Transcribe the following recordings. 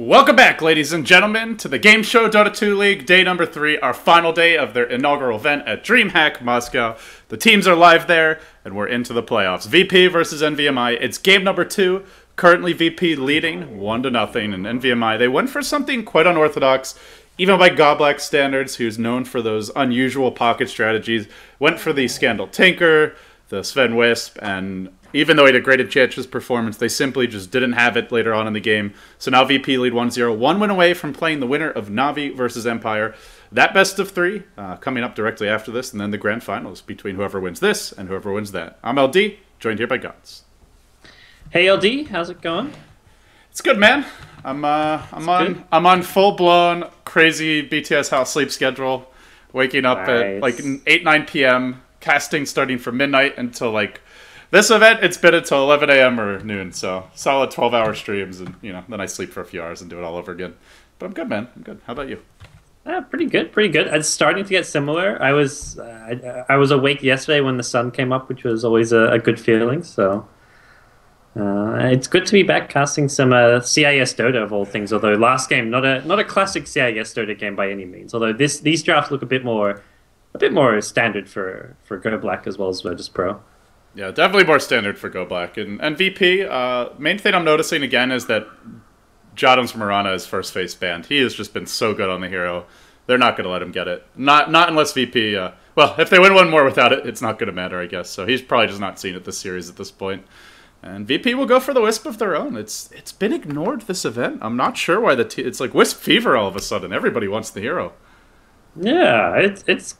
Welcome back, ladies and gentlemen, to the Gameshow Dota 2 League, day number 3, our final day of their inaugural event at DreamHack Moscow. The teams are live there, and we're into the playoffs. VP versus NVMI. It's game number 2. Currently VP leading 1-0, and NVMI, they went for something quite unorthodox, even by GoDz standards, who's known for those unusual pocket strategies. Went for the Scandal Tinker, the Sven Wisp, and even though he had a great Enchantress performance, they simply just didn't have it later on in the game. So now VP lead 1-0, 1 win away from playing the winner of Navi versus Empire. That best of 3 coming up directly after this, and then the grand finals between whoever wins this and whoever wins that. I'm LD, joined here by GoDz. Hey LD, how's it going? It's good, man. I'm on full blown crazy BTS house sleep schedule, waking up at like 8-9 p.m. casting starting from midnight until like this event. It's been until 11 a.m. or noon, so solid 12-hour streams, and then I sleep for a few hours and do it all over again. But I'm good, man. I'm good. How about you? Pretty good, pretty good. It's starting to get similar. I was awake yesterday when the sun came up, which was always a good feeling. So it's good to be back casting some CIS Dota of all things. Although last game, not a classic CIS Dota game by any means. Although these drafts look a bit more standard for Go Black as well as Virtus Pro. Yeah, definitely more standard for Go Black. And VP, main thing I'm noticing again is that Jadam's Marana is first phase banned. He has just been so good on the hero. They're not going to let him get it. Not unless VP, well, if they win one more without it, it's not going to matter, I guess. So he's probably just not seen it this series at this point. And VP will go for the Wisp of their own. It's been ignored, this event. I'm not sure why it's like Wisp fever all of a sudden. Everybody wants the hero. Yeah, it's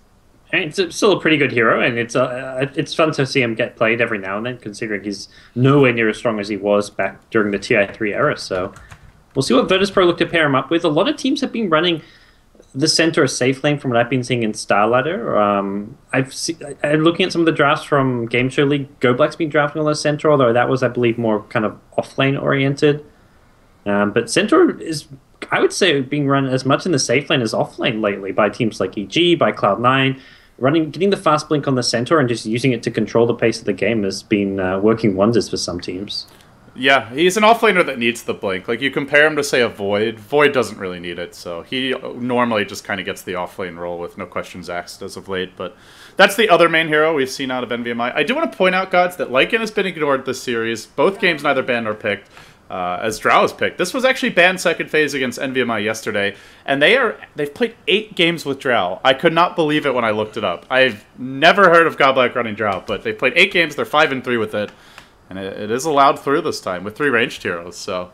still a pretty good hero, and it's fun to see him get played every now and then, considering he's nowhere near as strong as he was back during the TI3 era. So we'll see what Virtus Pro look to pair him up with. A lot of teams have been running the center as safe lane from what I've been seeing in Star Ladder. I'm looking at some of the drafts from Gameshow League. Go Black's been drafting on the center, although that was, I believe, more kind of off-lane oriented. But center is, I would say, being run as much in the safe lane as off-lane lately by teams like EG, by Cloud9. Getting the fast blink on the center and just using it to control the pace of the game has been working wonders for some teams. Yeah, he's an offlaner that needs the blink. Like, you compare him to, say, a Void. Void doesn't really need it, so he normally just kind of gets the offlane role with no questions asked as of late. But that's the other main hero we've seen out of NVMI. I do want to point out, GoDz, that Lycan has been ignored this series. Both games neither banned nor picked. As Drow is picked. This was actually banned second phase against NVMI yesterday, and they've played 8 games with Drow. I could not believe it when I looked it up. I've never heard of GoDz running Drow, but they played 8 games, they're 5-3 with it, and it is allowed through this time with 3 ranged heroes. So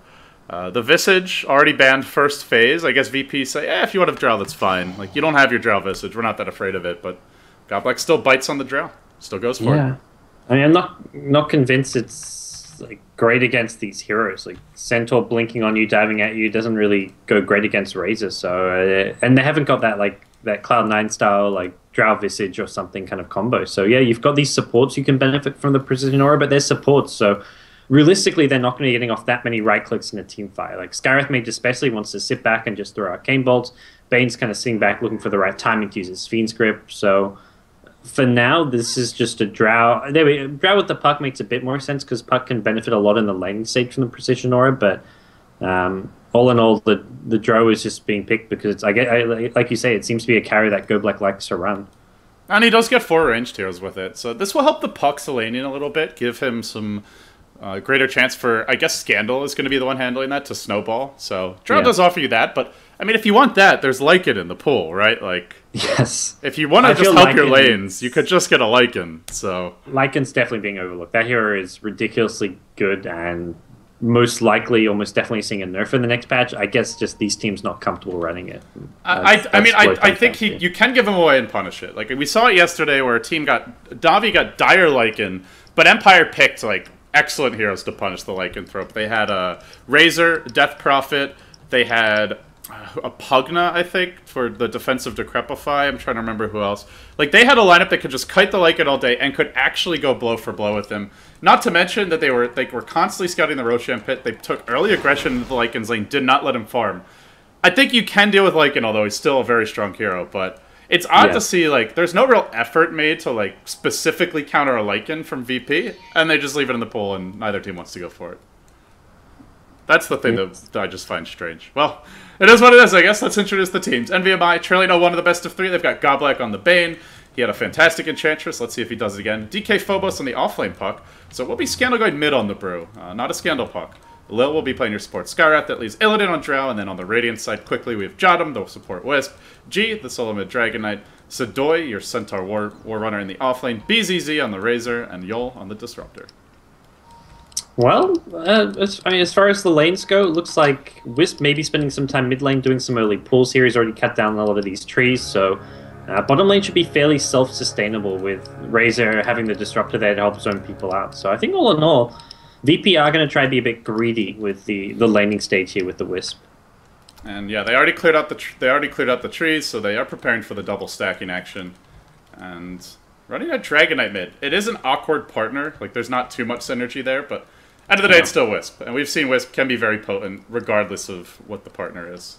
the Visage already banned first phase. I guess VP say, if you want to have Drow, that's fine. Like, you don't have your Drow Visage, we're not that afraid of it, but GoDz still bites on the Drow. Still goes for it. I mean, I'm not convinced it's like great against these heroes. Like Centaur blinking on you, diving at you doesn't really go great against Razor. So and they haven't got that Cloud9 style like Drow Visage or something kind of combo. So yeah, you've got these supports you can benefit from the Precision Aura, but they're supports. So realistically, they're not going to be getting off that many right clicks in a team fight. Like Scarith Mage especially wants to sit back and just throw Arcane Bolts. Bane's kind of sitting back looking for the right timing to use his Fiend's Grip. So for now, this is just a Drow. Drow with the Puck makes a bit more sense because Puck can benefit a lot in the lane stage from the Precision Aura, but all in all, the Drow is just being picked because like you say, it seems to be a carry that Go Black likes to run. And he does get 4 ranged heroes with it, so this will help the Puck Selenian a little bit, give him some greater chance for, I guess Scandal is going to be the one handling that, to snowball. So Drow does offer you that, but I mean, if you want that, there's Lycan in the pool, right? Like, yes. If you want to just help your lanes, you could just get a Lycan. So Lycan's definitely being overlooked. That hero is ridiculously good and most likely, almost definitely seeing a nerf in the next patch. I guess just these teams not comfortable running it. I think you can give him away and punish it. Like we saw it yesterday, where a team Davi got dire Lycan, but Empire picked like excellent heroes to punish the Lycanthrope. They had a Razor, Death Prophet. They had a Pugna, I think, for the defensive Decrepify. I'm trying to remember who else. Like, they had a lineup that could just kite the Lycan all day and could actually go blow for blow with him. Not to mention that they were constantly scouting the Roshan pit. They took early aggression into the Lycan's lane, did not let him farm. I think you can deal with Lycan, although he's still a very strong hero, but it's odd to see, like, there's no real effort made to, like, specifically counter a Lycan from VP, and they just leave it in the pool, and neither team wants to go for it. That's the thing that I just find strange. Well, it is what it is, I guess. Let's introduce the teams. NVMI, trailing 0-1 of the best of 3. They've got Goblak on the Bane. He had a fantastic Enchantress. Let's see if he does it again. DK Phobos on the offlane puck. So it will be Scandal going mid on the Brew, not a Scandal puck. Lil will be playing your support Skyrath. That leaves Illidan on Drow. And then on the Radiant side, quickly, we have Jodam, the support Wisp. G, the solo mid Dragon Knight. Sadoy, your Centaur War Runner in the offlane. BZZ on the Razor. And Yol on the Disruptor. Well, as far as the lanes go, it looks like Wisp may be spending some time mid lane doing some early pulls here. He's already cut down a lot of these trees, so bottom lane should be fairly self-sustainable with Razor having the Disruptor there to help zone people out. So I think all in all, VP are going to try to be a bit greedy with the laning stage here with the Wisp. And yeah, they already cleared out the trees, so they are preparing for the double stacking action. And running a Dragon Knight mid, it is an awkward partner. Like there's not too much synergy there, but end of the day, it's still Wisp, and we've seen Wisp can be very potent regardless of what the partner is.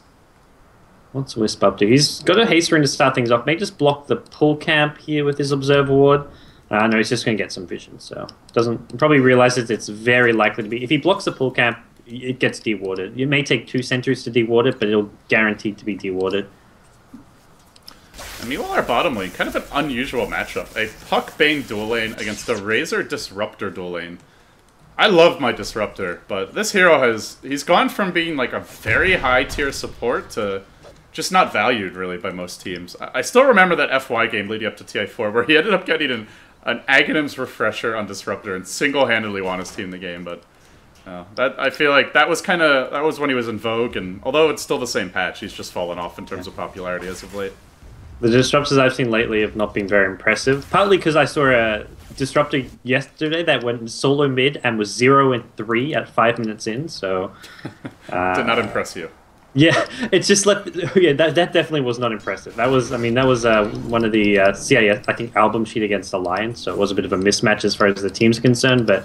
What's Wisp up to? He's got a haste ring to start things off. May just block the pull camp here with his Observer Ward. No, he's just going to get some vision, so doesn't probably realizes it's very likely to be. If he blocks the pull camp, it gets dewarded. It may take 2 sentries to deward it, but it'll guaranteed to be dewarded. And meanwhile, our bottom lane, kind of an unusual matchup. A Puck Bane dual lane against a Razor Disruptor dual lane. I love my Disruptor, but this hero he's gone from being like a very high tier support to just not valued really by most teams. I still remember that FY game leading up to TI4 where he ended up getting an Aghanim's Refresher on Disruptor and single-handedly won his team the game, but I feel like that was when he was in vogue, and although it's still the same patch, he's just fallen off in terms of popularity as of late. The Disruptors I've seen lately have not been very impressive, partly because I saw a Disruptor yesterday that went solo mid and was 0-3 at 5 minutes in, so did not impress you. Yeah, it's just like that definitely was not impressive. That was one of the CIS I think album sheet against Alliance, so it was a bit of a mismatch as far as the team's concerned. But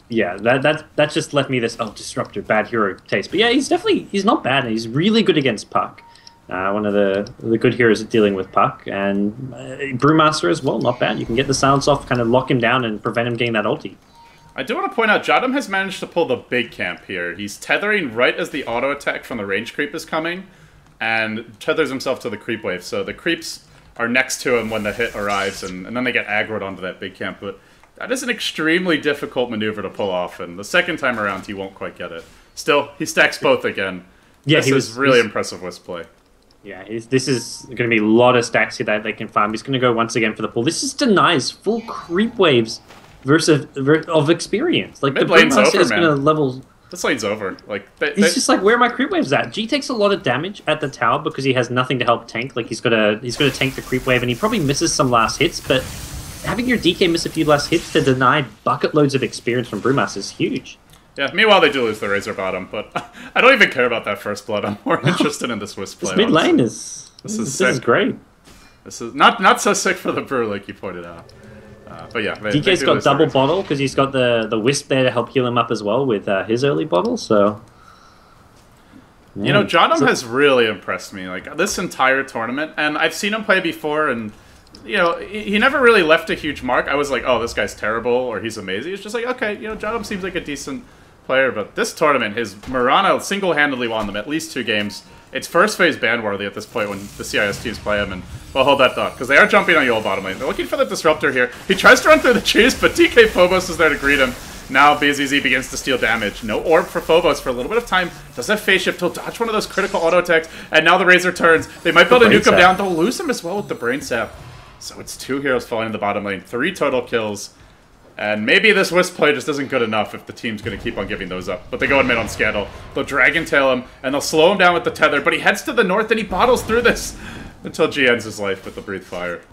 yeah, that just left me this Disruptor bad hero taste. But yeah, he's not bad. And he's really good against Puck. One of the good heroes at dealing with Puck, and Brewmaster as well, not bad. You can get the silence off, kind of lock him down, and prevent him getting that ulti. I do want to point out, Jodam has managed to pull the big camp here. He's tethering right as the auto attack from the range creep is coming, and tethers himself to the creep wave. So the creeps are next to him when the hit arrives, and then they get aggroed onto that big camp. But that is an extremely difficult maneuver to pull off, and the second time around he won't quite get it. Still, he stacks both again. Yeah, this is really impressive Wisp play. Yeah, this is going to be a lot of stacks here that they can farm. He's going to go once again for the pull. This just denies full creep waves of experience. Like mid the lane's over, is man. going to level. This lane's over. Like he's just like, where are my creep waves at? G takes a lot of damage at the tower because he has nothing to help tank. Like he's got to tank the creep wave, and he probably misses some last hits. But having your DK miss a few last hits to deny bucket loads of experience from Brewmaster is huge. Yeah, meanwhile they do lose the Razor bottom, but I don't even care about that first blood. I'm more interested in this Wisp play. This mid lane is this is great. This is not so sick for the Brew like you pointed out. But yeah, DK's got double bottle because he's got the Wisp there to help heal him up as well with his early bottle. So yeah. You know, Jodam has really impressed me like this entire tournament, and I've seen him play before, and you know he never really left a huge mark. I was like, oh, this guy's terrible or he's amazing. It's just like, okay, you know, Jodam seems like a decent player, but this tournament, his Mirana single-handedly won them at least 2 games. It's first phase ban-worthy at this point when the CIS teams play him, and we'll hold that thought, because they are jumping on Yol bottom lane. They're looking for the Disruptor here. He tries to run through the trees, but DK Phobos is there to greet him. Now BZZ begins to steal damage. No orb for Phobos for a little bit of time. Does have phase shift. He'll dodge one of those critical auto attacks, and now the Razor turns. They might be able to nuke him down. They'll lose him as well with the Brain Sap. So it's 2 heroes falling in the bottom lane, 3 total kills. And maybe this Wisp play just isn't good enough if the team's going to keep on giving those up. But they go in mid on Scandal. They'll Dragon Tail him, and they'll slow him down with the tether. But he heads to the north, and he bottles through this until G ends his life with the Breathe Fire.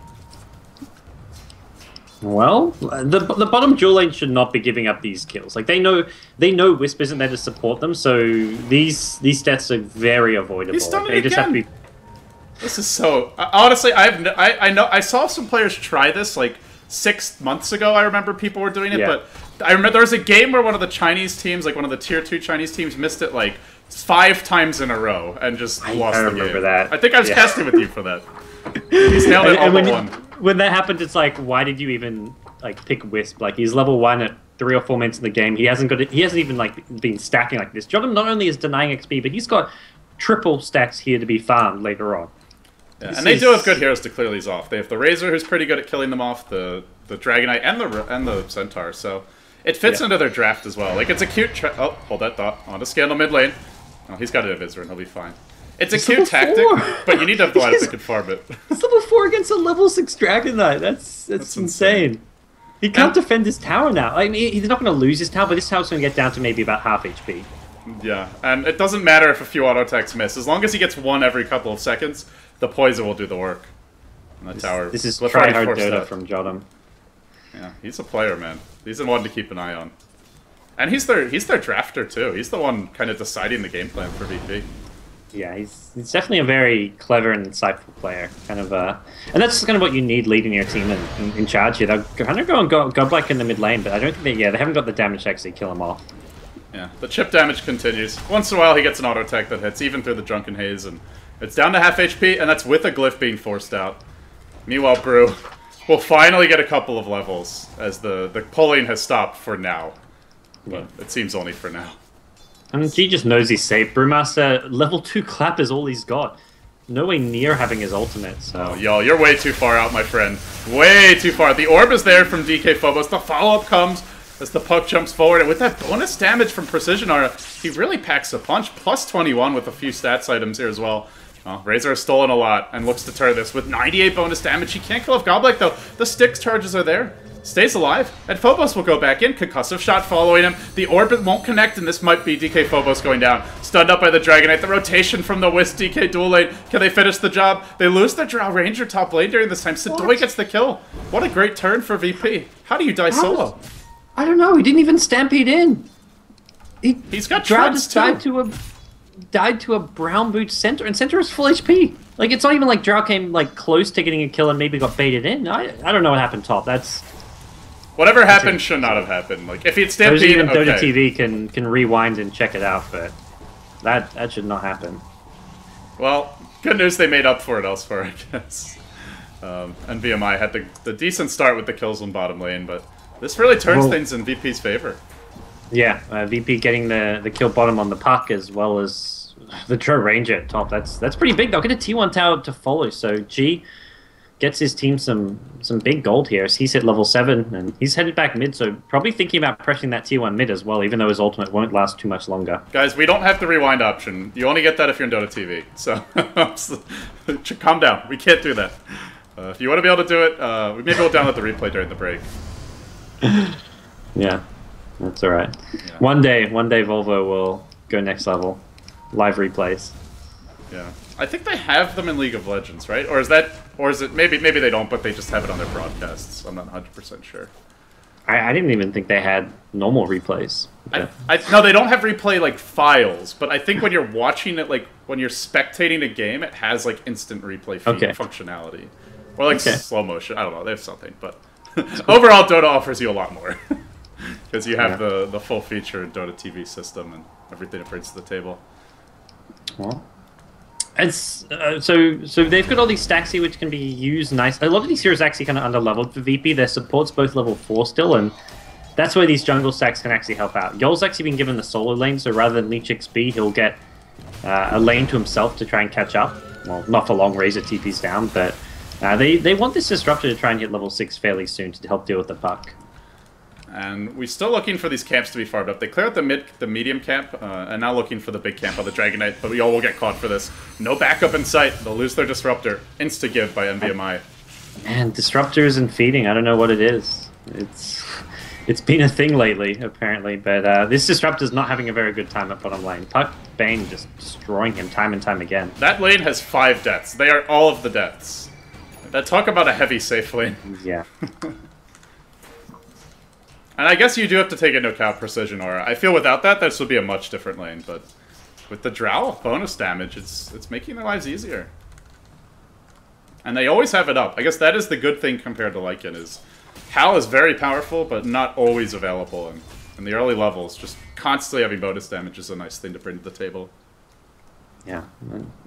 Well, the bottom dual lane should not be giving up these kills. Like they know Wisp isn't there to support them, so these deaths are very avoidable. He's done it again. Just have to be... This is so... honestly, I saw some players try this, like, 6 months ago. I remember people were doing it, but I remember there was a game where one of the Chinese teams, like one of the tier 2 Chinese teams, missed it like 5 times in a row and just lost the game. I remember that. I think I was casting with you for that. He's nailed it all but one. When that happened, it's like, why did you even like pick Wisp? Like he's level 1 at 3 or 4 minutes in the game. He hasn't got it. He hasn't even like been stacking like this. Jodam not only is denying XP, but he's got triple stacks here to be farmed later on. Yeah, and they do have good heroes to clear these off. They have the Razor, who's pretty good at killing them off, the Dragonite, and the Centaur. So it fits into their draft as well. Like, it's a cute... Oh, hold that thought. On to Scandal mid lane. Oh, he's got an Invisor, and he'll be fine. It's a cute tactic, but you need to have the lineup that can farm it. It's level 4 against a level 6 Dragonite. That's insane. He can't defend his tower now. I mean, he's not going to lose his tower, but this tower's going to get down to maybe about half HP. Yeah, and it doesn't matter if a few auto attacks miss. As long as he gets one every couple of seconds, the poison will do the work. And the tower... This is try-hard Dota from Jodam. Yeah, he's a player, man. He's the one to keep an eye on. And he's their drafter, too. He's the one kind of deciding the game plan for VP. Yeah, he's definitely a very clever and insightful player. Kind of, and that's kind of what you need leading your team in charge here. They're kind of going godlike in the mid lane, but I don't think they haven't got the damage to actually kill him off. Yeah, the chip damage continues. Once in a while he gets an auto attack that hits, even through the Drunken Haze, and it's down to half HP, and that's with a glyph being forced out. Meanwhile, Brew will finally get a couple of levels, as the pulling has stopped for now. But it seems only for now. And G just knows he's safe. Brewmaster, level 2 clap is all he's got. Nowhere near having his ultimate, so... Oh, yo, you're way too far out, my friend. Way too far. The orb is there from DK Phobos. The follow-up comes as the puck jumps forward. And with that bonus damage from Precision Aura, he really packs a punch. Plus 21 with a few stats items here as well. Oh, Razor has stolen a lot and looks to turn this with 98 bonus damage. He can't kill off Godlike, though. The Styx charges are there. Stays alive, and Phobos will go back in. Concussive shot following him. The orbit won't connect, and this might be DK Phobos going down. Stunned up by the Dragonite. The rotation from the Wisp DK dual lane. Can they finish the job? They lose their Drow Ranger top lane during this time. Sidoi gets the kill. What a great turn for VP. How do you die solo? I don't know. He didn't even stampede in. He's got treads too. Died to a brown boot center, and center is full HP. Like, it's not even like Drow came like close to getting a kill and maybe got baited in. I don't know what happened top. Whatever happened should not have happened. Like, if he'd stampeded, even Dota TV can rewind and check it out, but that should not happen. Well, good news they made up for it elsewhere, I guess. NVMI had the decent start with the kills on bottom lane, but this really turns things in VP's favor. Yeah, VP getting the kill bottom on the puck as well as the Drow Ranger at top. That's pretty big. They'll get a T1 tower to follow, so G gets his team some big gold here as he's hit level 7 and he's headed back mid, so probably thinking about pressing that T1 mid as well, even though his ultimate won't last too much longer. Guys, we don't have the rewind option. You only get that if you're in Dota TV, so calm down. We can't do that. If you want to be able to do it, maybe we'll download the replay during the break. Yeah, that's alright. Yeah. One day Volvo will go next level. Live replays. Yeah. I think they have them in League of Legends, right? Or is it maybe they don't, but they just have it on their broadcasts. I'm not 100% sure. I didn't even think they had normal replays. No, they don't have replay like files, but I think when you're watching it, like when you're spectating a game, it has like instant replay functionality. Or like slow motion. I don't know, they have something, but overall Dota offers you a lot more. Because you have the full feature Dota TV system and everything it brings to the table. Well, it's so they've got all these stacks here which can be used nice. A lot of these heroes are actually kind of under-leveled for VP. Their support's both level 4 still, and that's where these jungle stacks can actually help out. Yol's actually been given the solo lane, so rather than leech XP, he'll get a lane to himself to try and catch up. Well, not for long, Razor TP's down, but they want this Disruptor to try and hit level 6 fairly soon to help deal with the puck. And we're still looking for these camps to be farmed up. They clear out the medium camp, and now looking for the big camp on the Dragonite, but we all will get caught for this. No backup in sight. They'll lose their Disruptor. Insta-give by NVMI. Man, Disruptors and feeding, I don't know what it is. It's been a thing lately, apparently, but this Disruptor's not having a very good time at bottom lane. Puck Bane just destroying him time and time again. That lane has 5 deaths. They are all of the deaths. Talk about a heavy safe lane. Yeah. And I guess you do have to take into account Precision Aura. I feel without that, this would be a much different lane, but with the Drow bonus damage, it's making their lives easier. And they always have it up. I guess that is the good thing compared to Lycan, is Hal is very powerful, but not always available in the early levels. Just constantly having bonus damage is a nice thing to bring to the table. Yeah,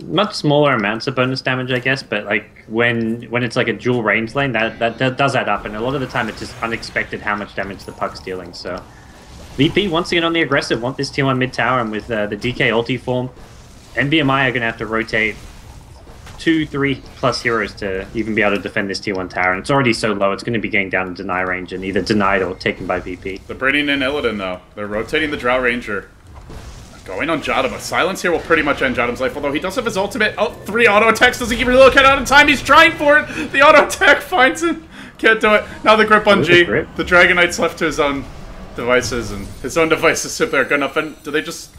much smaller amounts of bonus damage, I guess, but like when it's like a dual range lane, that does add up, and a lot of the time it's just unexpected how much damage the puck's dealing. So VP once again on the aggressive, want this tier 1 mid tower, and with the DK ulti form, NVMI are going to have to rotate 2-3 plus heroes to even be able to defend this tier 1 tower, and it's already so low it's going to be getting down to deny range and either denied or taken by VP. They're bringing in Illidan though. They're rotating the Drow Ranger. Going on Jadam. Silence here will pretty much end Jadam's life, although he does have his ultimate. Oh, 3 auto attacks. Doesn't give relocate out in time. He's trying for it. The auto attack finds him. Can't do it. Now the grip on G. The Dragon Knight's left to his own devices, and his own devices simply are good enough. And do they just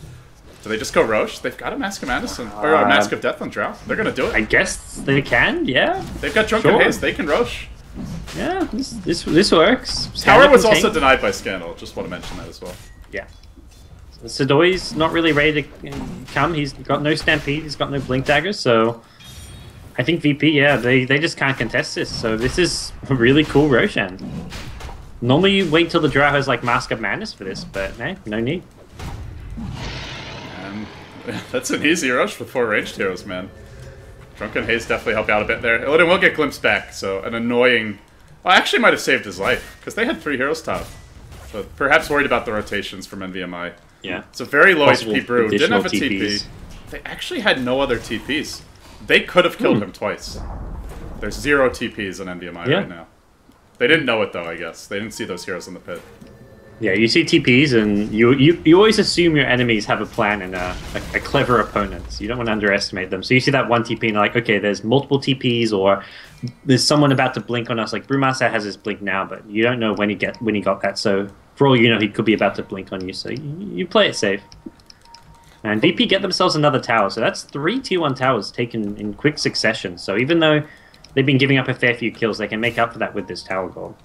go Roche? They've got a Mask of Madness or a Mask of Death on Drow. They're gonna do it. I guess they can. Yeah. They've got Drunken Haze. They can Roche. Yeah. This works. Tower was also denied by Scandal. Just want to mention that as well. Yeah. Sadoi's not really ready to come. He's got no Stampede, he's got no Blink Daggers, so I think VP, yeah, they just can't contest this. So this is a really cool Roshan. Normally you wait till the Drow has like Mask of Madness for this, but no need. And that's an easy rush with 4 ranged heroes, man. Drunken Haze definitely helped out a bit there. Illidan will get glimpsed back, so an annoying... Well, actually might have saved his life, because they had 3 heroes top. So perhaps worried about the rotations from NVMI. Yeah. It's a very low HP brew. Didn't have a TPs. TP. They actually had no other TPs. They could have killed him twice. There's 0 TPs on NVMI right now. They didn't know it though, I guess. They didn't see those heroes in the pit. Yeah, you see TPs and you always assume your enemies have a plan and a clever opponent. So you don't want to underestimate them. So you see that one TP and you're like, okay, there's multiple TPs or there's someone about to blink on us. Like Brewmaster has his blink now, but you don't know when he got that. So for all you know, he could be about to blink on you. So you play it safe. And VP get themselves another tower. So that's 3 tier 1 towers taken in quick succession. So even though they've been giving up a fair few kills, they can make up for that with this tower goal.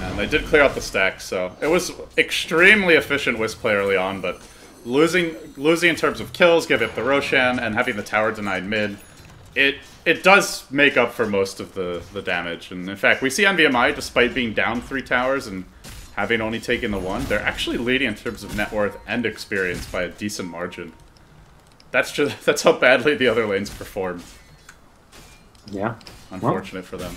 And they did clear out the stack, so it was extremely efficient Wisp play early on, but losing in terms of kills, give up the Roshan, and having the tower denied mid, it does make up for most of the damage. And in fact, we see NVMI, despite being down 3 towers and having only taken the 1, they're actually leading in terms of net worth and experience by a decent margin. That's how badly the other lanes performed. Yeah. Unfortunate for them.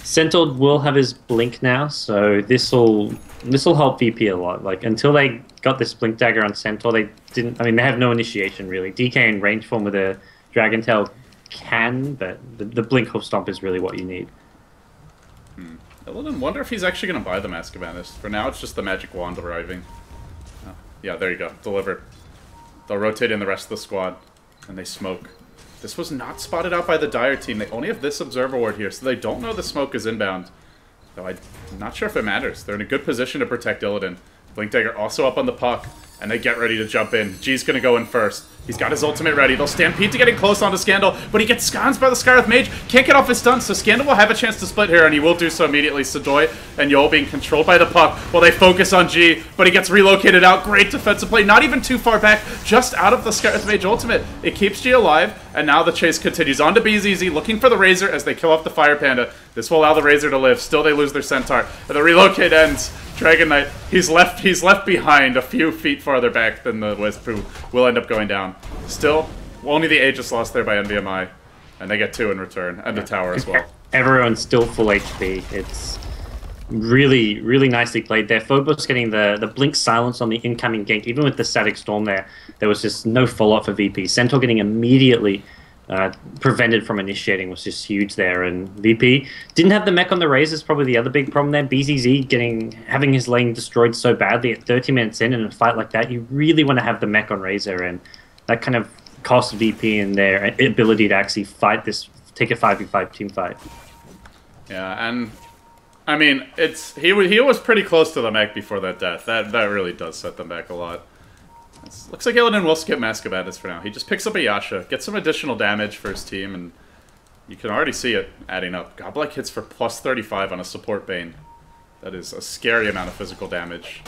Centaur will have his blink now, so this'll help VP a lot. Like until they got this blink dagger on Centaur, they didn't. I mean, they have no initiation really. DK in range form with a Dragon Tail can, but the blink hoof stomp is really what you need. I wonder if he's actually going to buy the Mask of Madness. For now, it's just the magic wand arriving. Oh, yeah, there you go. Delivered. They'll rotate in the rest of the squad, and they smoke. This was not spotted out by the Dire team. They only have this Observer Ward here, so they don't know the smoke is inbound. Though I'm not sure if it matters. They're in a good position to protect Illidan. Blink Dagger also up on the puck, and they get ready to jump in. G's going to go in first. He's got his ultimate ready. They'll stampede to getting close onto Scandal, but he gets sconced by the Scarlet Mage. Can't get off his stun, so Scandal will have a chance to split here, and he will do so immediately. Sadoy and Yol being controlled by the puck while they focus on G, but he gets relocated out. Great defensive play. Not even too far back, just out of the Scarlet Mage ultimate. It keeps G alive, and now the chase continues. On to BZZ, looking for the Razor as they kill off the Fire Panda. This will allow the Razor to live. Still, they lose their Centaur, and the relocate ends. Dragon Knight, he's left behind a few feet farther back than the Wisp, who will end up going down. Still, only the Aegis lost there by NVMI, and they get 2 in return, and the tower as well. Everyone's still full HP. It's really, really nicely played there. Phobos getting the blink silence on the incoming gank. Even with the static storm there was just no follow-up for VP. Centaur getting immediately prevented from initiating was just huge there, and VP didn't have the mech on the Razor is probably the other big problem there. BZZ having his lane destroyed so badly at 30 minutes in a fight like that, you really want to have the mech on Razor, and that kind of cost VP in their ability to actually fight this, take a 5v5 team fight. Yeah, and I mean, he was pretty close to the mech before that death. That really does set them back a lot. Looks like Illidan will skip Mask of Madness for now. He just picks up a Yasha, gets some additional damage for his team, and you can already see it adding up. Godlike hits for plus 35 on a support Bane. That is a scary amount of physical damage.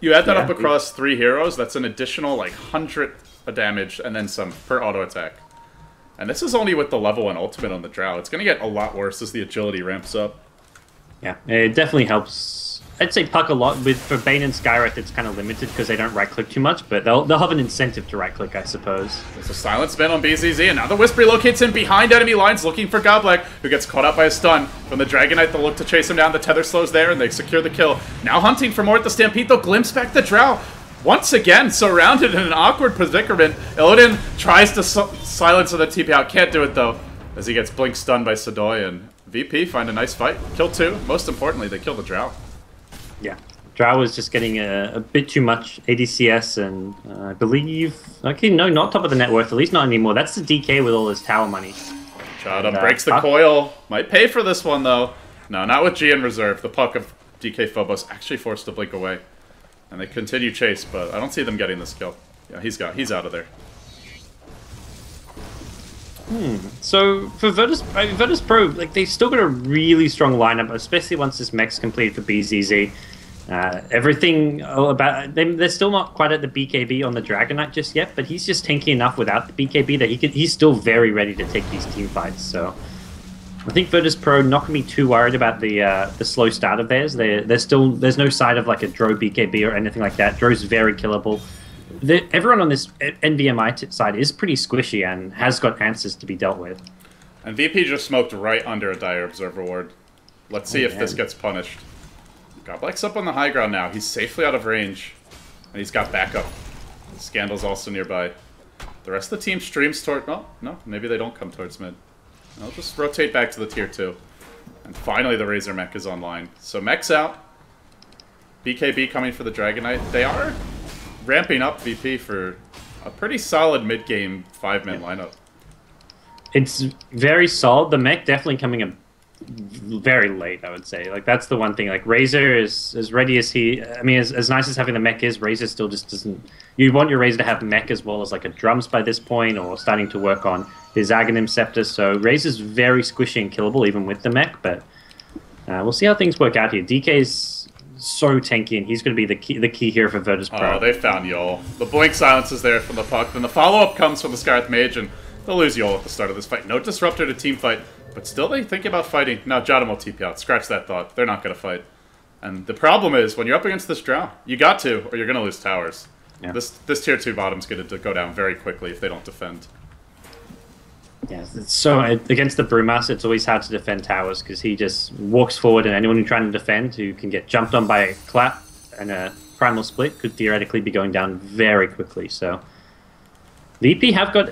You add that up across 3 heroes, that's an additional like 100 damage and then some per auto attack. And this is only with the level 1 ultimate on the Drow. It's going to get a lot worse as the agility ramps up. Yeah, it definitely helps I'd say Puck a lot. For Bane and Skywrath, it's kind of limited because they don't right-click too much, but they'll have an incentive to right-click, I suppose. There's a silent spin on BZZ, and now the Whisper locates him behind enemy lines, looking for Goblek, who gets caught out by a stun. From the Dragonite, they'll look to chase him down. The tether slows there, and they secure the kill. Now hunting for more at the Stampede, they'll glimpse back the Drow. Once again, surrounded in an awkward predicament. Illidan tries to silence the TP out. Can't do it, though, as he gets blink stunned by Sadoy, and VP find a nice fight. Kill 2. Most importantly, they kill the Drow. Yeah. Drow was just getting a bit too much ADCS, and I believe... Okay, no, not top of the net worth, at least not anymore. That's the DK with all his tower money. Jadam breaks the coil. Might pay for this one, though. No, not with G in reserve. The Puck of DK Phobos actually forced to blink away. And they continue chase, but I don't see them getting this kill. Yeah, he's out of there. So for Virtus Pro, like, they've still got a really strong lineup, especially once this mech's complete for BZZ. Everything about them, they're still not quite at the BKB on the Dragonite just yet, but he's just tanky enough without the BKB that he's still very ready to take these team fights. So I think Virtus Pro not gonna be too worried about the slow start of theirs. There's no side of like a Dro BKB or anything like that. Dro's very killable. Everyone on this NVMI side is pretty squishy and has got answers to be dealt with. And VP just smoked right under a Dire Observer Ward. Let's see if this gets punished. Goblek's up on the high ground now. He's safely out of range. And he's got backup. Scandal's also nearby. The rest of the team streams toward... Oh, no. Maybe they don't come towards mid. I'll just rotate back to the tier 2. And finally the Razor mech is online. So mech's out. BKB coming for the Dragonite. They are ramping up VP for a pretty solid mid-game 5-man lineup. It's very solid. The mech definitely coming in very late, I would say. Like, that's the one thing. Like, Razor is as ready as he... I mean, as nice as having the mech is, Razor still just doesn't... You want your Razor to have mech as well as, like, a drums by this point, or starting to work on his Aghanim Scepter. So Razor's very squishy and killable, even with the mech, but we'll see how things work out here. DK's so tanky, and he's going to be the key here for Virtus Pro. Oh, they found Yol. The blink silence is there from the Puck, then the follow-up comes from the Scarth Mage, and they'll lose Yol at the start of this fight. No disruptor to team fight. But still, they think about fighting. No, Jadam will TP out. Scratch that thought. They're not going to fight. And the problem is, when you're up against this Drow, you got to, or you're going to lose towers. Yeah. This tier 2 bottom's going to go down very quickly if they don't defend. Yeah, so against the Brewmaster, it's always hard to defend towers, because he just walks forward, and anyone who's trying to defend, who can get jumped on by a clap and a primal split, could theoretically be going down very quickly. So VP have got...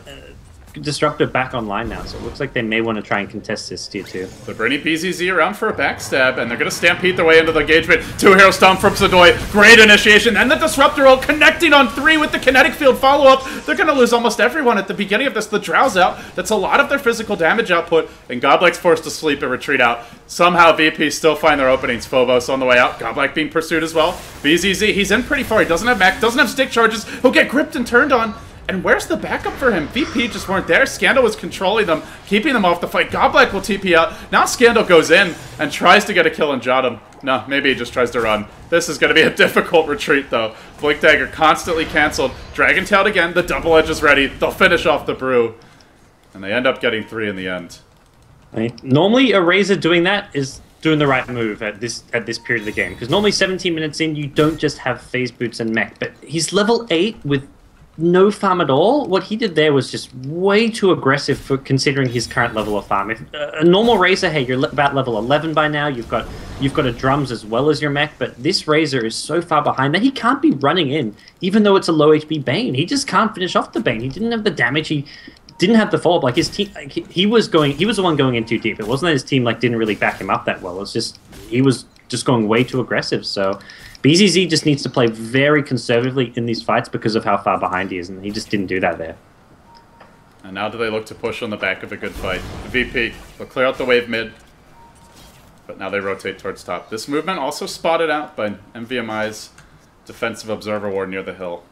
Disruptor back online now, so it looks like they may want to try and contest this tier 2. They're bringing BZZ around for a backstab, and they're going to stampede their way into the engagement. 2-hero stomp from Sadoy. Great initiation, and the Disruptor ult connecting on 3 with the kinetic field follow-up. They're going to lose almost everyone at the beginning of this. The Drow's out. That's a lot of their physical damage output, and Goblek's forced to sleep and retreat out. Somehow VP still find their openings. Phobos on the way out. Goblek being pursued as well. BZZ, he's in pretty far. He doesn't have mech, doesn't have stick charges. He'll get gripped and turned on. And where's the backup for him? VP just weren't there. Scandal was controlling them, keeping them off the fight. Goblek will TP out. Now Scandal goes in and tries to get a kill on Jadam. No, maybe he just tries to run. This is going to be a difficult retreat, though. Blink Dagger constantly canceled. Dragon Tailed again. The double edge is ready. They'll finish off the brew. And they end up getting 3 in the end. I mean, normally a Razor doing that is doing the right move at this period of the game. Because normally 17 minutes in, you don't just have phase boots and mech. But he's level 8 with no farm at all. What he did there was just way too aggressive for considering his current level of farm. If a normal Razor, hey, you're about level 11 by now. You've got a drums as well as your mech, but this Razor is so far behind that he can't be running in, even though it's a low HP Bane. He just can't finish off the Bane. He didn't have the damage. He didn't have the follow-up. Like, his team, like, he was the one going in too deep. It wasn't that his team didn't really back him up that well. It's just he was just going way too aggressive. So BZZ just needs to play very conservatively in these fights because of how far behind he is, and he just didn't do that there. And now do they look to push on the back of a good fight? The VP will clear out the wave mid, but now they rotate towards top. This movement also spotted out by NVMI's defensive observer ward near the hill.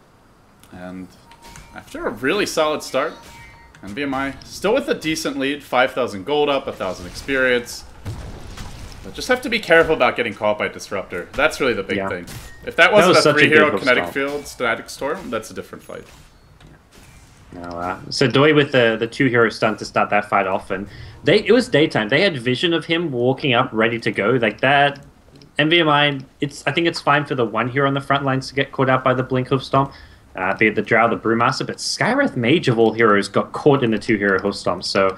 And after a really solid start, NVMI still with a decent lead, 5,000 gold up, 1,000 experience. But just have to be careful about getting caught by Disruptor. That's really the big thing. If that wasn't a 3-hero kinetic field, static storm, that's a different fight. No, so Doi with the 2-hero stun to start that fight off, and it was daytime. They had vision of him walking up ready to go. Like, that NVMI, I think it's fine for the one hero on the front lines to get caught out by the Blink Hoof Stomp, be it the Drow, the Brewmaster, but Skywrath Mage of all heroes got caught in the 2-hero Hoof Stomp, so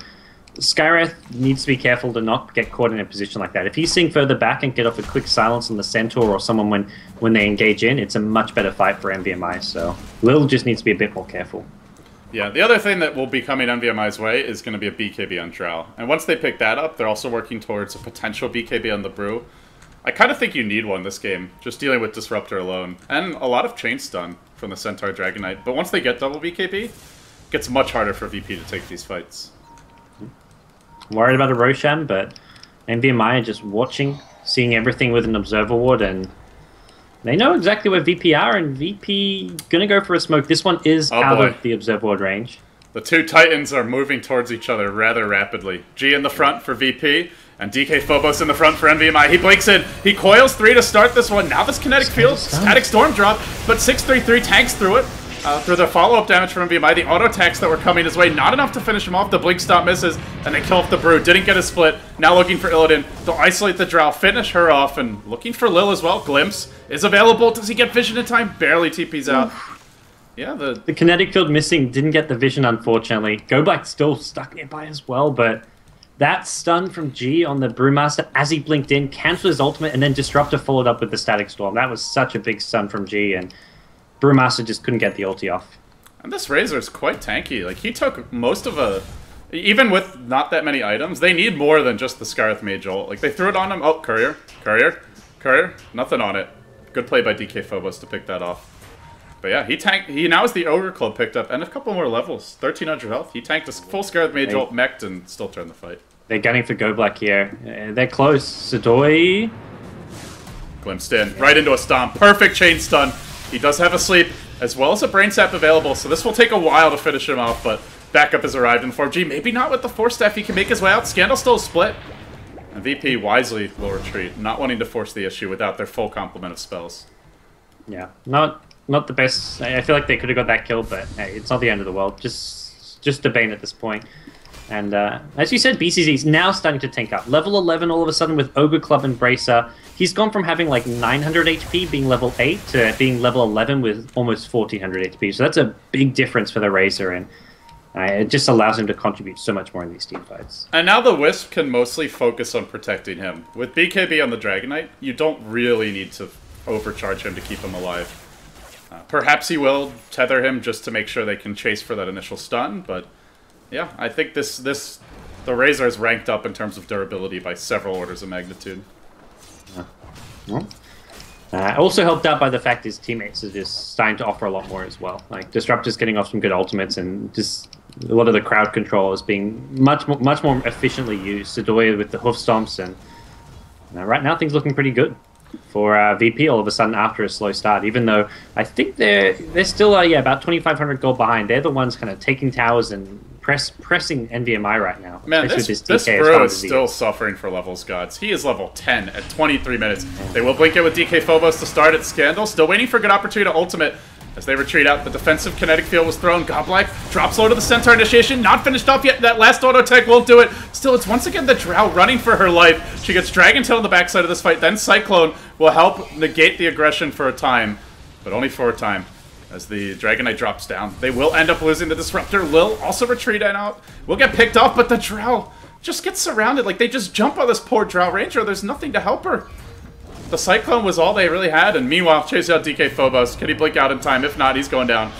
Skywrath needs to be careful to not get caught in a position like that. If he's seeing further back and get off a quick silence on the Centaur or someone when they engage in, it's a much better fight for NVMI, so Lil just needs to be a bit more careful. Yeah, the other thing that will be coming NVMI's way is going to be a BKB on Drow. And once they pick that up, they're also working towards a potential BKB on the Brew. I kind of think you need one this game, just dealing with Disruptor alone. And a lot of chain stun from the Centaur Dragon Knight. But once they get double BKB, it gets much harder for VP to take these fights. Worried about a Roshan, but NVMI are just watching, seeing everything with an Observer Ward, and they know exactly where VP are, and VP gonna go for a smoke. This one is out of the Observer Ward range. The two Titans are moving towards each other rather rapidly. G in the front for VP, and DK Phobos in the front for NVMI. He blinks in, he coils 3 to start this one. Now this Kinetic Field, Static Storm drop, but 633 tanks through it. Through the follow-up damage from NVMI, the auto attacks that were coming his way, not enough to finish him off. The Blink Stomp misses, and they kill off the Brew. Didn't get a split. Now looking for Illidan. They'll isolate the Drow, finish her off, and looking for Lil as well. Glimpse is available. Does he get vision in time? Barely TP's out. Yeah, the Kinetic Field missing, didn't get the vision, unfortunately. GoBlack still stuck nearby as well, but that stun from G on the Brewmaster as he blinked in, canceled his ultimate, and then Disruptor followed up with the Static Storm. That was such a big stun from G, and Brewmaster just couldn't get the ulti off. And this Razor is quite tanky. Like, he took most of a... Even with not that many items, they need more than just the Skywrath Mage ult. Like, they threw it on him. Oh, Courier. Nothing on it. Good play by DK Phobos to pick that off. But yeah, he now has the Ogre Club picked up and a couple more levels. 1300 health. He tanked a full Skywrath Mage ult, mech'd, and still turned the fight. They're gunning for GoBlack here. They're close. Sadoi glimpsed in. Right into a stomp. Perfect chain stun. He does have a sleep, as well as a Brain Sap available, so this will take a while to finish him off, but backup has arrived in Form G. Maybe not with the Force Staff, he can make his way out. Scandal still split. And VP wisely will retreat, not wanting to force the issue without their full complement of spells. Yeah, not the best. I feel like they could have got that kill, but hey, it's not the end of the world. Just a Bane at this point. And as you said, BCZ is now starting to tank up. Level 11 all of a sudden with Ogre Club and Bracer. He's gone from having like 900 HP being level 8 to being level 11 with almost 1400 HP. So that's a big difference for the Razor, and it just allows him to contribute so much more in these team fights. And now the Wisp can mostly focus on protecting him. With BKB on the Dragon Knight, you don't really need to overcharge him to keep him alive. Perhaps he will tether him just to make sure they can chase for that initial stun, but yeah, I think the Razor is ranked up in terms of durability by several orders of magnitude. Also helped out by the fact his teammates are just starting to offer a lot more as well. Like Disruptor's getting off some good ultimates, and just a lot of the crowd control is being much more efficiently used. Sadoi with the hoof stomps, and right now things looking pretty good for VP all of a sudden after a slow start. Even though I think they're still about 2,500 gold behind. They're the ones kind of taking towers and pressing NVMI right now. Man, this Brew is still suffering for levels, gods. He is level 10 at 23 minutes. They will blink it with DK Phobos to start at Scandal. Still waiting for a good opportunity to ultimate. As they retreat out, the defensive kinetic field was thrown. Godblack drops low to the Centaur initiation. Not finished off yet. That last auto tech won't do it. Still, it's once again the Drow running for her life. She gets Dragon Tail on the backside of this fight. Then Cyclone will help negate the aggression for a time, but only for a time. As the Dragon Knight drops down, they will end up losing the Disruptor. Lil also retreat out. Will get picked off, but the Drow just gets surrounded. Like, they just jump on this poor Drow Ranger. There's nothing to help her. The Cyclone was all they really had, and meanwhile, chase out DK Phobos. Can he blink out in time? If not, he's going down.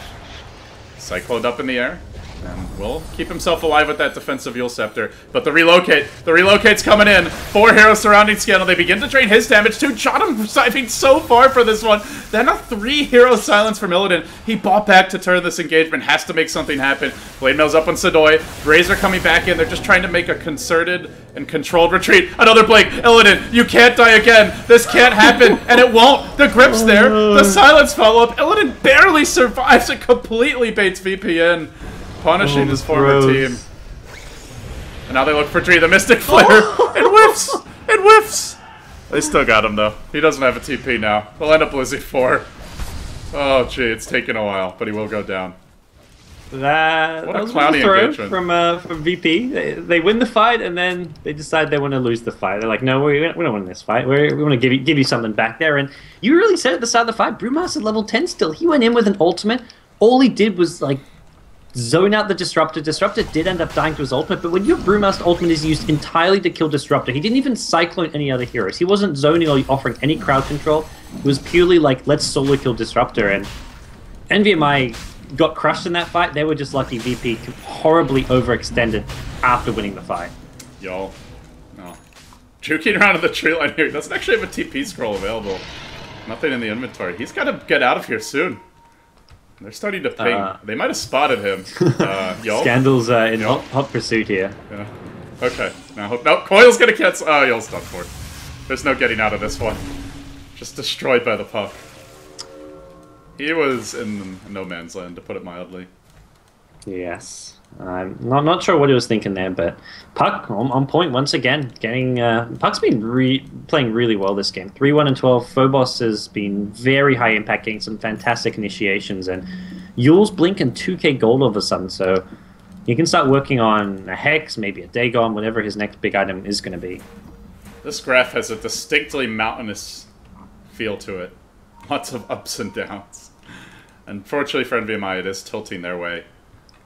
Cyclone up in the air, and will keep himself alive with that defensive Yule Scepter. But the relocate's coming in. 4 heroes surrounding Scandal. They begin to drain his damage too. Jottam diving so far for this one. Then a 3-hero silence from Illidan. He bought back to turn this engagement. Has to make something happen. Blade Mail's up on Sadoi. Razor coming back in. They're just trying to make a concerted and controlled retreat. Another blink. Illidan, you can't die again. This can't happen. And it won't. The grip's there. The silence follow-up. Illidan barely survives. It completely baits VP in, punishing his former team. And now they look for Tree. The Mystic Flare. It whiffs. It whiffs. They still got him, though. He doesn't have a TP now. They'll end up losing 4. Oh, gee. It's taken a while, but he will go down. That What a was clowny a throw engagement. from VP. They win the fight, and then they decide they want to lose the fight. They're like, no, we don't win this fight. We want to give you something back there. And you really said at the start of the fight, Brewmaster level 10 still. He went in with an ultimate. All he did was like zone out the Disruptor. Disruptor did end up dying to his ultimate, but when your Brewmaster ultimate is used entirely to kill Disruptor, he didn't even Cyclone any other heroes. He wasn't zoning or offering any crowd control. It was purely like, let's solo kill Disruptor. And NVMI got crushed in that fight. They were just lucky VP horribly overextended after winning the fight. Yo. No. Juking around in the tree line here. He doesn't actually have a TP scroll available. Nothing in the inventory. He's got to get out of here soon. They're starting to ping. They might have spotted him. Yo. Scandal's in hot pursuit here. Yeah. Okay. Now, no, Coil's gonna cancel. Oh, Yo's done for. There's no getting out of this one. Just destroyed by the puck. He was in no man's land, to put it mildly. Yes. I'm not sure what he was thinking there, but Puck on point once again. Getting Puck's been playing really well this game. 3-1 and 12. Phobos has been very high impact, getting some fantastic initiations, and Yule's blinking 2k gold all of a sudden. So he can start working on a Hex, maybe a Dagon, whatever his next big item is going to be. This graph has a distinctly mountainous feel to it. Lots of ups and downs. Unfortunately for NVMI, it is tilting their way.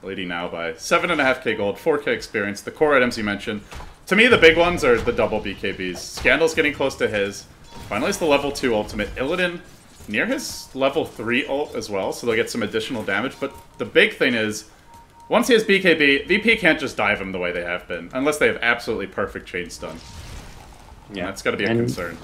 Leading now by 7.5k gold, 4k experience. The core items you mentioned. To me, the big ones are the double BKBs. Scandal's getting close to his. Finally, it's the level 2 ultimate. Illidan near his level 3 ult as well, so they'll get some additional damage. But the big thing is, once he has BKB, VP can't just dive him the way they have been, unless they have absolutely perfect chain stun. Yeah, that's got to be a concern.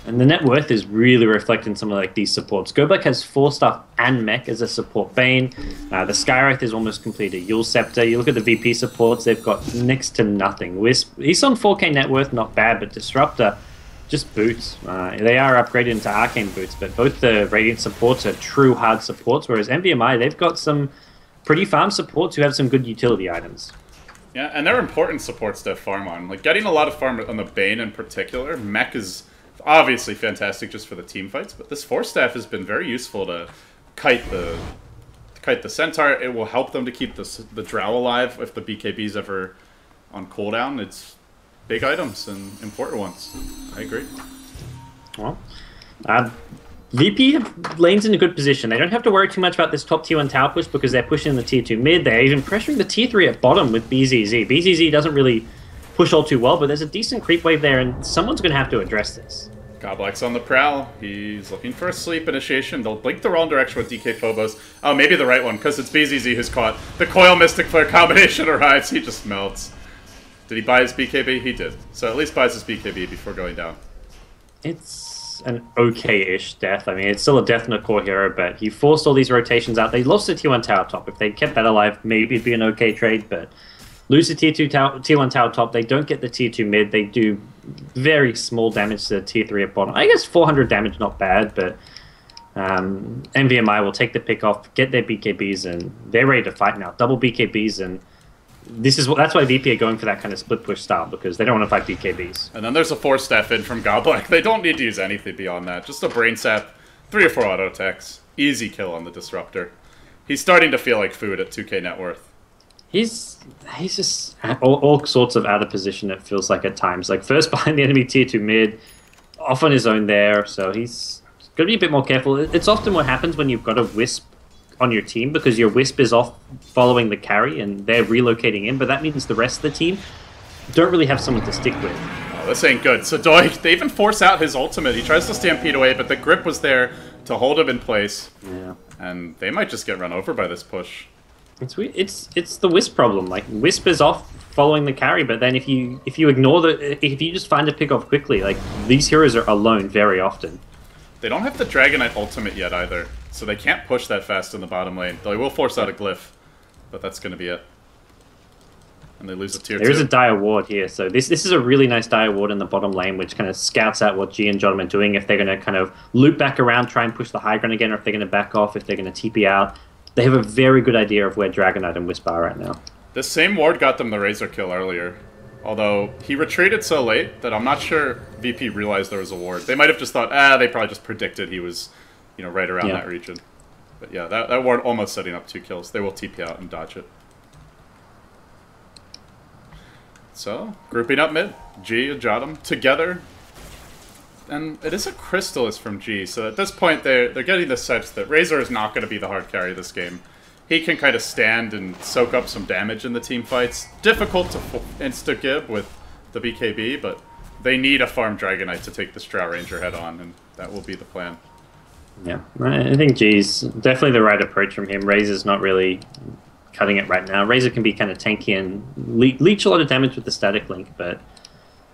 And the net worth is really reflecting some of like these supports. Gobek has 4-star and Mech as a support Bane. The Skywrath is almost completed. Yule Scepter. You look at the VP supports, they've got next to nothing. Wisp, he's on 4k net worth, not bad, but Disruptor, just boots. They are upgraded into Arcane boots, but both the Radiant supports are true hard supports, whereas NVMI, they've got some pretty farm supports who have some good utility items. Yeah, and they're important supports to farm on. Like, getting a lot of farm on the Bane in particular, Mech is obviously fantastic just for the team fights, but this Force Staff has been very useful to kite the Centaur. It will help them to keep the Drow alive if the BKB's ever on cooldown. It's big items and important ones. I agree. Well, VP lane's in a good position. They don't have to worry too much about this top tier 1 tower push because they're pushing the tier 2 mid. They're even pressuring the tier 3 at bottom with BZZ. BZZ doesn't really push all too well, but there's a decent creep wave there, and someone's going to have to address this. Godblack's on the prowl. He's looking for a sleep initiation. They'll blink the wrong direction with DK Phobos. Oh, maybe the right one, because it's BZZ who's caught. The Coil Mystic Flare combination arrives. He just melts. Did he buy his BKB? He did. So at least buys his BKB before going down. It's an okay-ish death. I mean, it's still a death in a core hero, but he forced all these rotations out. They lost the tier 1 tower top. If they kept that alive, maybe it'd be an okay trade, but lose the tier 1 tower top. They don't get the tier 2 mid. They do very small damage to the tier 3 at bottom. I guess 400 damage, not bad, but NVMI will take the pick off, get their BKBs, and they're ready to fight now. Double BKBs, and that's why VP are going for that kind of split push style, because they don't want to fight BKBs. And then there's a Force Staff in from Godblack. They don't need to use anything beyond that. Just a Brain Sap, 3 or 4 auto attacks. Easy kill on the Disruptor. He's starting to feel like food at 2k net worth. He's just all sorts of out of position, it feels like at times. Like, first behind the enemy tier 2 mid, off on his own there, so he's got to be a bit more careful. It's often what happens when you've got a Wisp on your team, because your Wisp is off following the carry and they're relocating in, but that means the rest of the team don't really have someone to stick with. Oh, this ain't good. So Doi, they even force out his ultimate. He tries to stampede away, but the grip was there to hold him in place. Yeah. And they might just get run over by this push. It's the Wisp problem. Like, Wisp is off following the carry, but then if you ignore if you just find a pick off quickly, like, these heroes are alone very often. They don't have the Dragonite ultimate yet either, so they can't push that fast in the bottom lane. They will force out a glyph, but that's going to be it. And they lose a tier 2. There is a Dire Ward here, so this is a really nice Dire Ward in the bottom lane, which kind of scouts out what G and John are doing, if they're going to kind of loop back around, try and push the high ground again, or if they're going to back off, if they're going to TP out. They have a very good idea of where Dragonite and Wisp are right now. This same ward got them the Razor kill earlier. Although, he retreated so late that I'm not sure VP realized there was a ward. They might have just thought, they probably just predicted he was, right around that region. But yeah, that ward almost setting up 2 kills. They will TP out and dodge it. So, grouping up mid. G and Jotum together. And it is a Crystallis from G, so at this point they're getting the sense that Razor is not going to be the hard carry this game. He can kind of stand and soak up some damage in the team fights. Difficult to insta-gib with the BKB, but they need a farm Dragonite to take this Drow Ranger head on, and that will be the plan. Yeah, I think G's definitely the right approach from him. Razor's not really cutting it right now. Razor can be kind of tanky and leech a lot of damage with the static link, but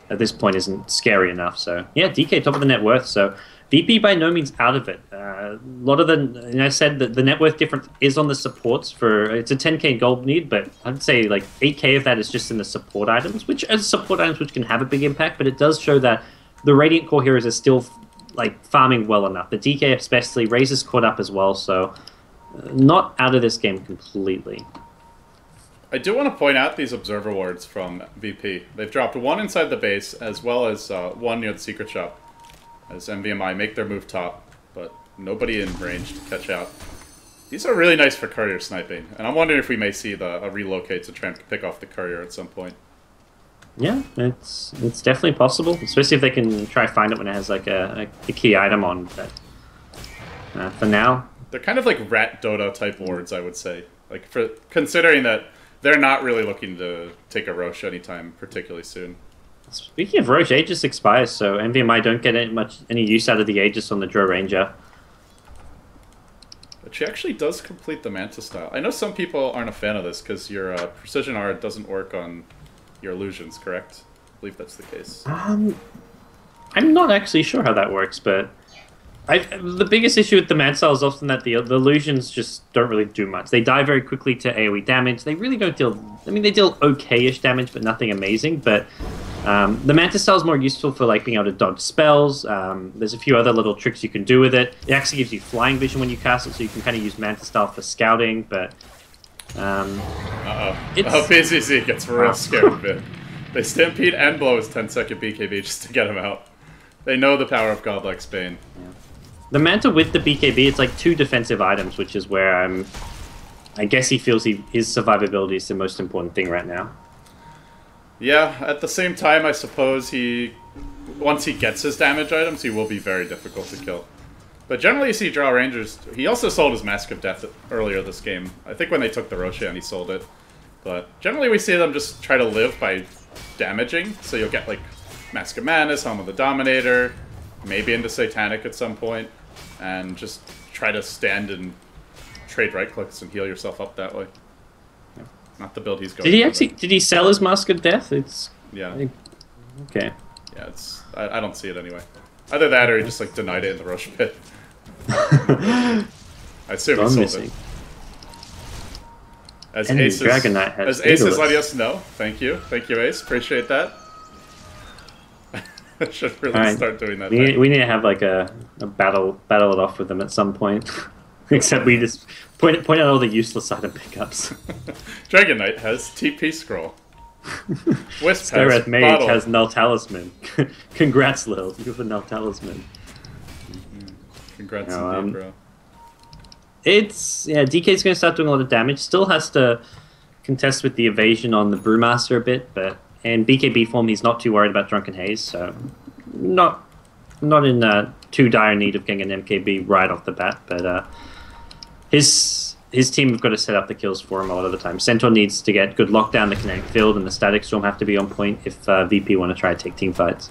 at this point isn't scary enough. So yeah, DK top of the net worth. So VP by no means out of it. A lot of the, and I said that the net worth difference is on the supports for, it's a 10k gold need, but I'd say like 8k of that is just in the support items, which as support items which can have a big impact, but it does show that the Radiant core heroes are still like farming well enough. The DK especially, Razor's caught up as well, so not out of this game completely. I do want to point out these observer wards from VP. They've dropped 1 inside the base, as well as 1 near the secret shop, as NVMI make their move top, but nobody in range to catch out. These are really nice for courier sniping, and I'm wondering if we may see a relocate to try and pick off the courier at some point. Yeah, it's definitely possible, especially if they can try find it when it has like a key item on. But for now, they're kind of like rat Dota type wards, I would say. Like for considering that they're not really looking to take a Roche anytime particularly soon. Speaking of Roche, Aegis expires, so NVMI don't get any use out of the Aegis on the Drow Ranger. But she actually does complete the Manta style. I know some people aren't a fan of this because your Precision R doesn't work on your illusions, correct? I believe that's the case. I'm not actually sure how that works, but the biggest issue with the Manta style is often that the illusions just don't really do much. They die very quickly to AoE damage. They really don't deal... I mean, they deal okay-ish damage, but nothing amazing. But the Manta style is more useful for like being able to dodge spells. There's a few other little tricks you can do with it. It actually gives you flying vision when you cast it, so you can kind of use Manta style for scouting, but... PCC gets real scared a bit. They stampede and blow his 10-second BKB just to get him out. They know the power of Godlike Spain. Yeah. The Manta with the BKB, it's like 2 defensive items, which is where I guess he feels his survivability is the most important thing right now. Yeah, at the same time, I suppose once he gets his damage items, he will be very difficult to kill. But generally you see Drow Rangers, he also sold his Mask of Death earlier this game. I think when they took the Roshan, he sold it. But generally we see them just try to live by damaging, so you'll get like Mask of Madness, Home of the Dominator, maybe into Satanic at some point, and just try to stand and trade right clicks and heal yourself up that way. Yeah. Not the build he's going. Did he sell his Mask of Death? Yeah. Okay. Yeah, I don't see it anyway. Either that or he just like denied it in the Roche pit. I assume he sold it. As Ace is letting us know. Thank you, Ace. Appreciate that. I should really start doing that. We need to have like a battle it off with them at some point. Except we just point out all the useless item pickups. Dragon Knight has TP scroll. Wisp has Mage has Null Talisman. Congrats, Lil. You have a Null Talisman. Congrats indeed, bro. DK's going to start doing a lot of damage. Still has to contest with the evasion on the Brewmaster a bit, but in BKB form he's not too worried about Drunken Haze, so not in too dire need of getting an MKB right off the bat. But his team have got to set up the kills for him a lot of the time. Centaur needs to get good lockdown, the kinetic field, and the static storm have to be on point if VP want to try to take team fights.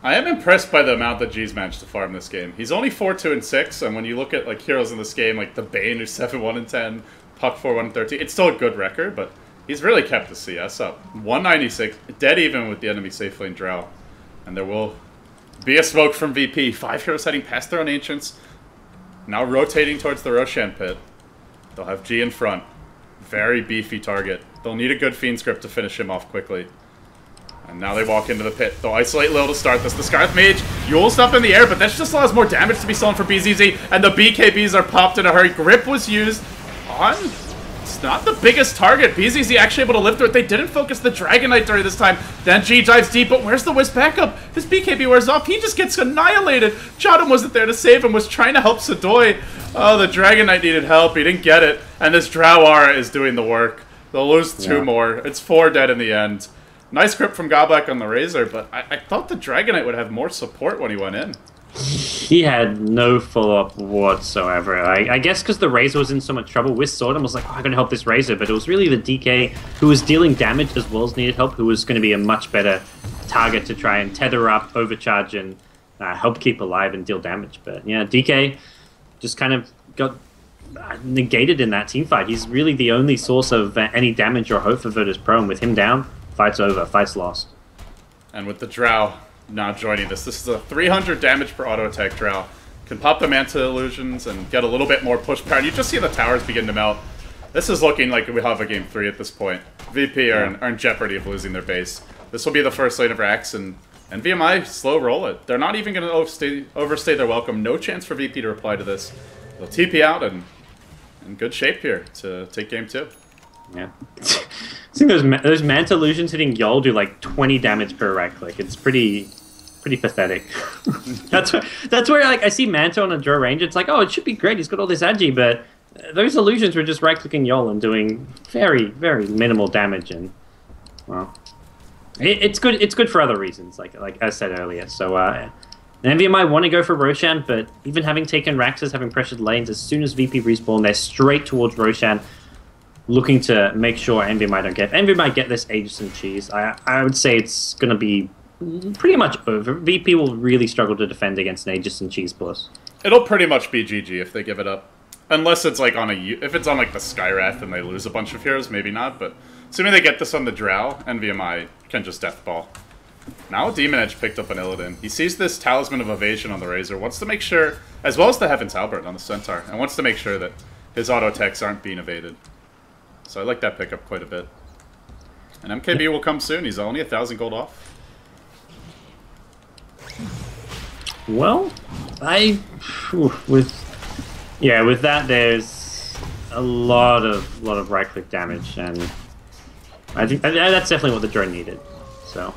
I am impressed by the amount that G's managed to farm this game. He's only 4-2-6, and when you look at like heroes in this game, like the Bane who's 7-1-10, Puck 4-1-13, it's still a good record, but he's really kept the CS up. 196, dead even with the enemy safe lane Drow. And there will be a smoke from VP. 5 heroes heading past their own Ancients. Now rotating towards the Roshan pit. They'll have G in front. Very beefy target. They'll need a good Fiend script to finish him off quickly. And now they walk into the pit. They'll isolate Lil to start this. The Scarth Mage, Yule's up in the air, but that just allows more damage to be stolen for BZZ. And the BKBs are popped in a hurry. Grip was used on It's not the biggest target. BZZ actually able to live through it. They didn't focus the Dragon Knight during this time. Then G dives deep, but where's the Wisp backup? His BKB wears off. He just gets annihilated. Jotun wasn't there to save him, was trying to help Sadoy. Oh, the Dragon Knight needed help. He didn't get it. And this Drow Aura is doing the work. They'll lose 2 more. It's 4 dead in the end. Nice grip from Goblak on the Razor, but I thought the Dragon Knight would have more support when he went in. He had no follow-up whatsoever. I guess because the Razor was in so much trouble with Sword and was like, oh, I'm going to help this Razor, but it was really the DK who was dealing damage as well as needed help, who was going to be a much better target to try and tether up, overcharge, and help keep alive and deal damage. But yeah, DK just kind of got negated in that team fight. He's really the only source of any damage or hope for Virtus Pro, and with him down, fight's over, fight's lost. And with the Drow not joining this is a 300 damage per auto attack Drow. Can pop the Manta Illusions and get a little bit more push power. You just see the towers begin to melt. This is looking like we have a game 3 at this point. VP are in jeopardy of losing their base. This will be the first lane of Rax, and NVMI slow roll it. They're not even going to overstay their welcome. No chance for VP to reply to this. They'll TP out and in good shape here to take game 2. Yeah. I think those Manta Illusions hitting Yol do like 20 damage per right click. It's pretty pathetic. that's where like I see Manta on a Drow range. It's like, oh, it should be great. He's got all this agi, but those illusions were just right clicking Yol and doing very minimal damage. And well, it's good. It's good for other reasons, like I said earlier. So NVMI want to go for Roshan, but even having taken Raxes, having pressured lanes, as soon as VP respawn, they're straight towards Roshan, looking to make sure NVMI don't get. If NVMI get this Aegis and Cheese, I would say it's going to be pretty much over. VP will really struggle to defend against an Aegis and Cheese plus. It'll pretty much be GG if they give it up. Unless it's like if it's on like the Skywrath and they lose a bunch of heroes, maybe not, but assuming they get this on the Drow, NVMI can just deathball. Now Demon Edge picked up an Illidan. He sees this Talisman of Evasion on the Razor, wants to make sure, as well as the Heaven's Halberd on the Centaur, and wants to make sure that his auto attacks aren't being evaded. So I like that pickup quite a bit. And MKB will come soon. He's only 1,000 gold off. Well, with that there's a lot of right click damage, and I think that's definitely what the drone needed. So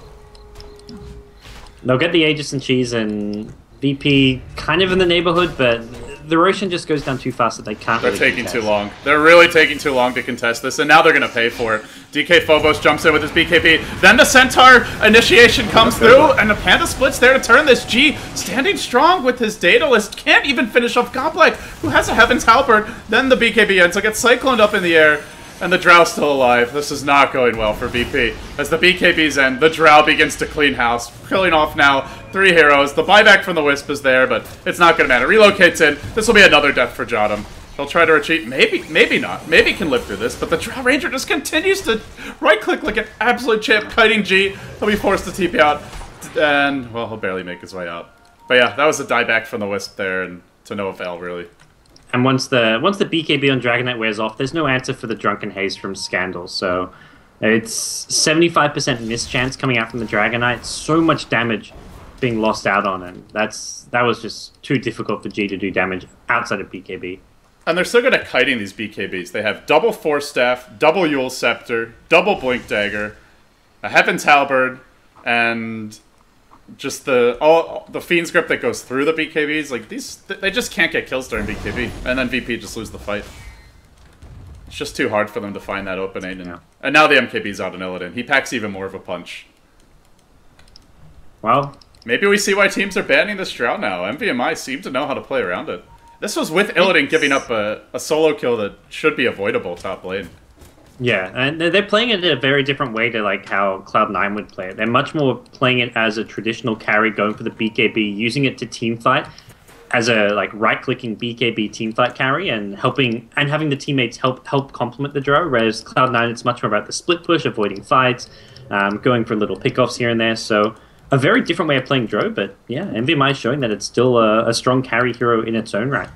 they'll get the Aegis and Cheese, and VP kind of in the neighborhood, but the Roshan just goes down too fast that they can't. They're taking too long. They're really taking too long to contest this, and now they're going to pay for it. DK Phobos jumps in with his BKB. Then the Centaur initiation comes through, and the Panda splits there to turn this. G standing strong with his Daedalus. Can't even finish off Goblak, who has a Heaven's Halberd. Then the BKB ends, so gets cycloned up in the air. And the Drow's still alive. This is not going well for VP. As the BKBs end, the Drow begins to clean house, killing off now 3 heroes. The buyback from the Wisp is there, but it's not going to matter. Relocates in. This will be another death for Jotun. He'll try to retreat. Maybe not. Maybe can live through this, but the Drow Ranger just continues to right-click like an absolute champ, kiting G. He'll be forced to TP out, and, well, he'll barely make his way out. But yeah, that was a dieback from the Wisp there, and to no avail, really. And once the BKB on Dragon Knight wears off, there's no answer for the Drunken Haze from Scandal. So it's 75% miss chance coming out from the Dragon Knight. So much damage being lost out on, and that was just too difficult for G to do damage outside of BKB. And they're so good at kiting these BKBs. They have double Force Staff, double Yule Scepter, double Blink Dagger, a Heaven's Halberd, and just the Fiend's Grip that goes through the BKBs. Like, they just can't get kills during BKB. And then VP just lose the fight. It's just too hard for them to find that opening. And now the MKB's out in Illidan. He packs even more of a punch. Well, maybe we see why teams are banning this Drow now. MVMI seem to know how to play around it. This was with Illidan giving up a solo kill that should be avoidable top lane. Yeah, and they're playing it in a very different way to like how Cloud9 would play it. They're much more playing it as a traditional carry, going for the BKB, using it to teamfight as a like right-clicking BKB teamfight carry, and having the teammates help complement the Drow. Whereas Cloud9, it's much more about the split push, avoiding fights, going for little pickoffs here and there. So a very different way of playing Drow, but yeah, MVMI is showing that it's still a strong carry hero in its own right.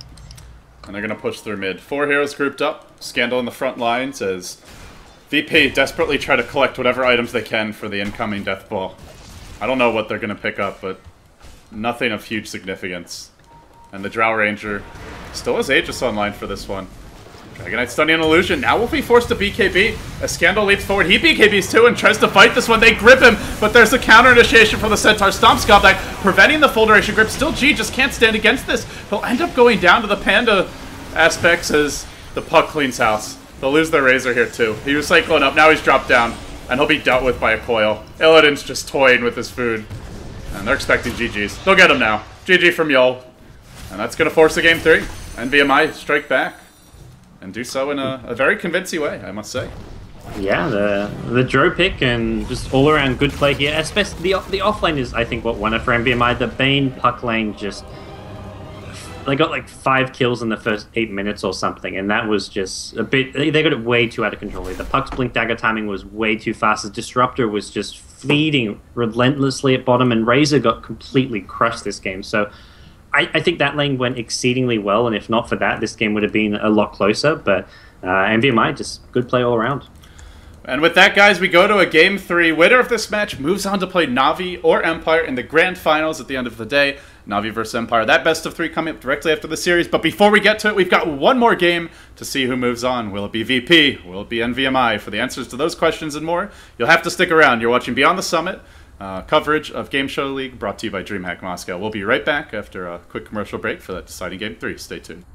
And they're going to push through mid. 4 heroes grouped up. Scandal in the front lines as VP desperately try to collect whatever items they can for the incoming death ball. I don't know what they're going to pick up, but nothing of huge significance. And the Drow Ranger still has Aegis online for this one. Dragon Knight stunning an illusion. Now will be forced to BKB. A Scandal leaps forward. He BKBs too and tries to fight this one. They grip him, but there's a counter initiation from the Centaur. Stomps Godback, preventing the full duration grip. Still, G just can't stand against this. He'll end up going down to the Panda aspects as the puck cleans house. They'll lose their Razor here too. He was cycling up. Now he's dropped down, and he'll be dealt with by a coil. Illidan's just toying with his food, and they're expecting GG's. They'll get him now. GG from Yol. And that's going to force the game 3. NVMI strike back. And do so in a very convincing way, I must say. Yeah, the Dro pick and just all around good play here. Especially the off lane is, I think, what won it for NVMI. The Bane puck lane just... They got like 5 kills in the first 8 minutes or something, and that was just a bit... They got it way too out of control. The puck's blink dagger timing was way too fast. The Disruptor was just feeding relentlessly at bottom, and Razor got completely crushed this game. So I think that lane went exceedingly well, and if not for that, this game would have been a lot closer. But NVMI, just good play all around. And with that, guys, we go to a Game 3. Winner of this match moves on to play Na'Vi or Empire in the Grand Finals at the end of the day. Na'Vi versus Empire. That best of 3 coming up directly after the series. But before we get to it, we've got one more game to see who moves on. Will it be VP? Will it be NVMI? For the answers to those questions and more, you'll have to stick around. You're watching Beyond the Summit, coverage of Gameshow League brought to you by DreamHack Moscow. We'll be right back after a quick commercial break for that deciding Game 3. Stay tuned.